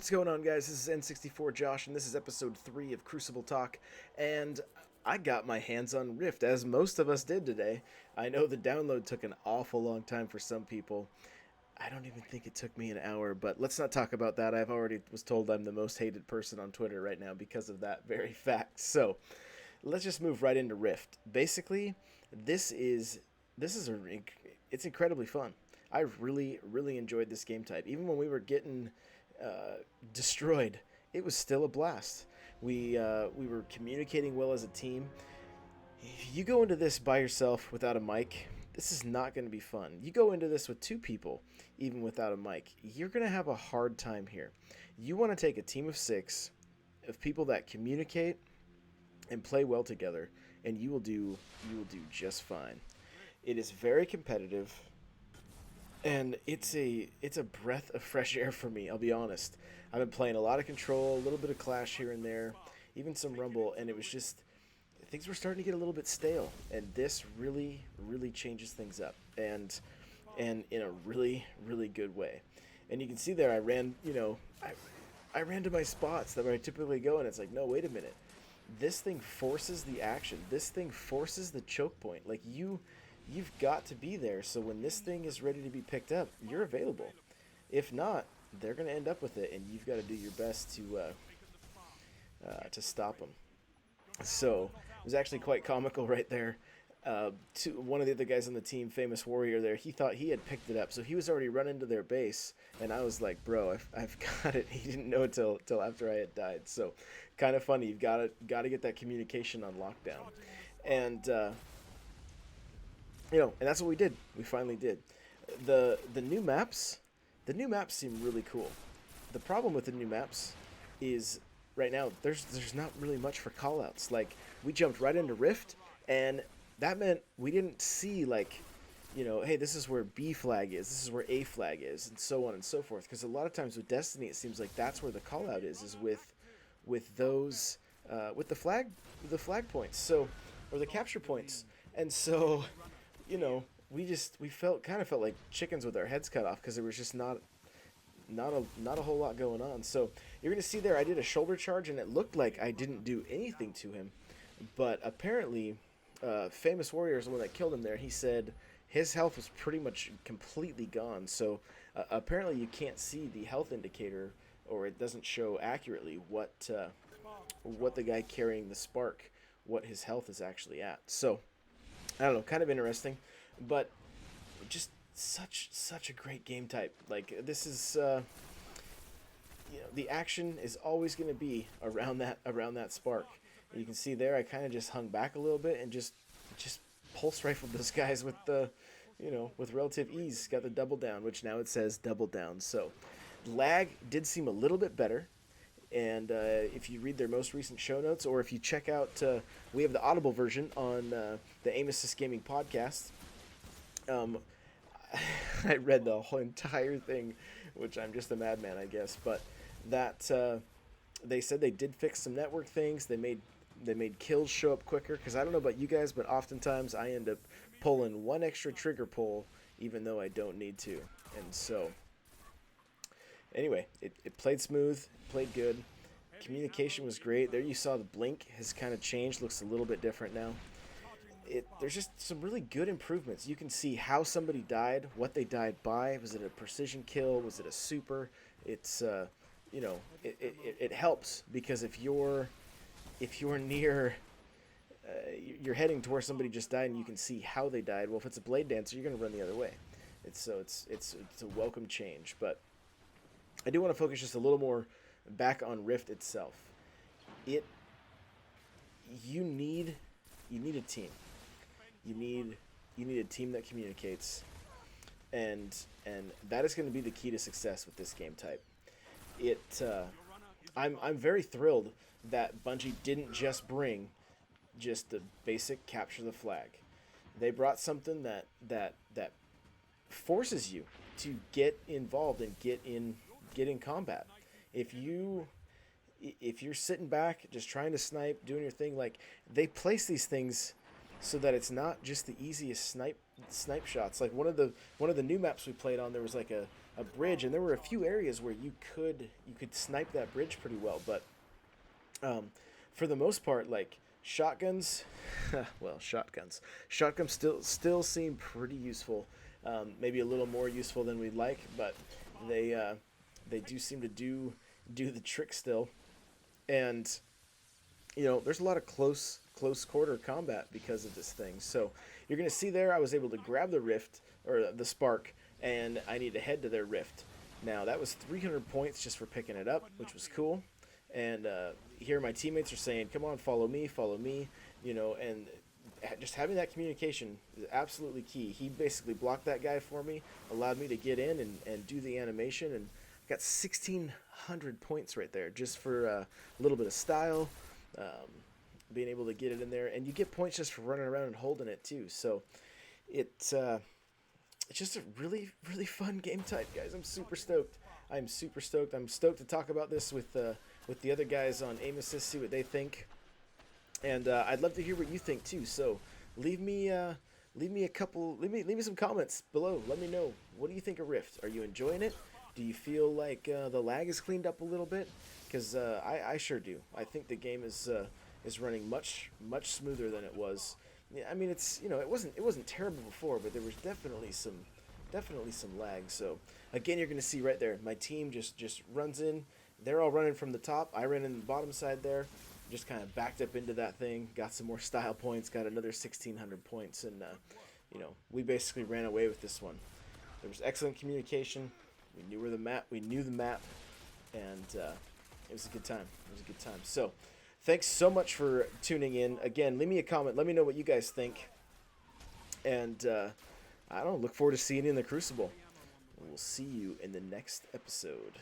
What's going on, guys? This is N64 Josh, and this is episode 3 of Crucible Talk. And I got my hands on Rift, as most of us did today. I know the download took an awful long time for some people. I don't even think it took me an hour, but let's not talk about that. I've already was told I'm the most hated person on Twitter right now because of that very fact. So let's just move right into Rift. Basically, it's incredibly fun. I really enjoyed this game type. Even when we were getting destroyed, it was still a blast. We were communicating well as a team. You go into this by yourself without a mic, this is not going to be fun. You go into this with two people, even without a mic, you're going to have a hard time here. You want to take a team of 6 of people that communicate and play well together, and you will do just fine. It is very competitive, and it's a breath of fresh air for me. I'll be honest. I've been playing a lot of Control, a little bit of Clash here and there, even some Rumble, and it was just things were starting to get a little bit stale. And this really changes things up, and in a really good way. And you can see there, I ran, I ran to my spots that where I typically go, and it's like, no, wait a minute. This thing forces the action. This thing forces the choke point. Like you've got to be there, so when this thing is ready to be picked up, you're available. If not, they're going to end up with it, and you've got to do your best to stop them. So it was actually quite comical right there. One of the other guys on the team, Famous Warrior there, he thought he had picked it up, so he was already running to their base, and I was like, bro, I've got it. He didn't know till after I had died. So kind of funny. You've got to get that communication on lockdown. And and that's what we did. We finally did. The new maps, seem really cool. The problem with the new maps is right now there's not really much for callouts. Like we jumped right into Rift, and that meant we didn't see like, hey, this is where B flag is, this is where A flag is, and so on and so forth. Because a lot of times with Destiny, it seems like that's where the callout is with those with the flag points, so or the capture points, and so we felt like chickens with our heads cut off because there was just not a whole lot going on. So you're gonna see there, I did a shoulder charge, and it looked like I didn't do anything to him, but apparently, Famous Warrior is the one that killed him there. He said his health was pretty much completely gone. So apparently, you can't see the health indicator, or it doesn't show accurately what the guy carrying the spark, what his health is actually at. So I don't know, kind of interesting, but just such a great game type. Like this is, the action is always going to be around that spark. And you can see there, I kind of just hung back a little bit and just pulse rifled those guys with the, with relative ease. Got the double down, which now it says double down. So lag did seem a little bit better. And if you read their most recent show notes, or if you check out, we have the Audible version on the Aim Assist Gaming podcast. I read the whole entire thing, which I'm just a madman, I guess. But that they said they did fix some network things. They made kills show up quicker. Because I don't know about you guys, but oftentimes I end up pulling one extra trigger pull, even though I don't need to. And so, anyway, it played smooth, played good. Communication was great. There you saw the blink has kind of changed, looks a little bit different now. There's just some really good improvements. You can see how somebody died, what they died by. Was it a precision kill? Was it a super? It's it helps, because if you're near, you're heading to where somebody just died and you can see how they died. Well, if it's a blade dancer, you're going to run the other way. It's a welcome change. But I do want to focus just a little more back on Rift itself. You need a team. You need a team that communicates, and that is going to be the key to success with this game type. I'm very thrilled that Bungie didn't just bring just the basic capture the flag. They brought something that forces you to get involved and get in combat. If you're sitting back just trying to snipe, doing your thing, like they place these things so that it's not just the easiest snipe shots. Like one of the new maps we played on, there was like a bridge, and there were a few areas where you could snipe that bridge pretty well, but um, for the most part, like shotguns, well, shotguns still seem pretty useful. Maybe a little more useful than we'd like, but they do seem to do the trick still. And there's a lot of close quarter combat because of this thing. So you're gonna see there, I was able to grab the rift or the spark, and I need to head to their rift. Now that was 300 points just for picking it up, which was cool. And here my teammates are saying, "Come on, follow me," and just having that communication is absolutely key. He basically blocked that guy for me, allowed me to get in and do the animation, and got 1,600 points right there just for a little bit of style, um, being able to get it in there, and you get points just for running around and holding it too. So it's just a really fun game type, guys. I'm super stoked. I'm super stoked. I'm stoked to talk about this with the other guys on Aim Assist, see what they think, and I'd love to hear what you think too. So leave me leave me some comments below. Let me know, what do you think of Rift? Are you enjoying it? Do you feel like the lag is cleaned up a little bit? Because I sure do. I think the game is running much smoother than it was. Yeah, I mean, it's it wasn't terrible before, but there was definitely some lag. So again, you're gonna see right there, my team just runs in. They're all running from the top. I ran in the bottom side there, just kind of backed up into that thing, got some more style points, got another 1,600 points, and we basically ran away with this one. There was excellent communication. We knew the map, and it was a good time. It was a good time. So thanks so much for tuning in. Again, leave me a comment. Let me know what you guys think. And I don't know, look forward to seeing you in the Crucible. We'll see you in the next episode.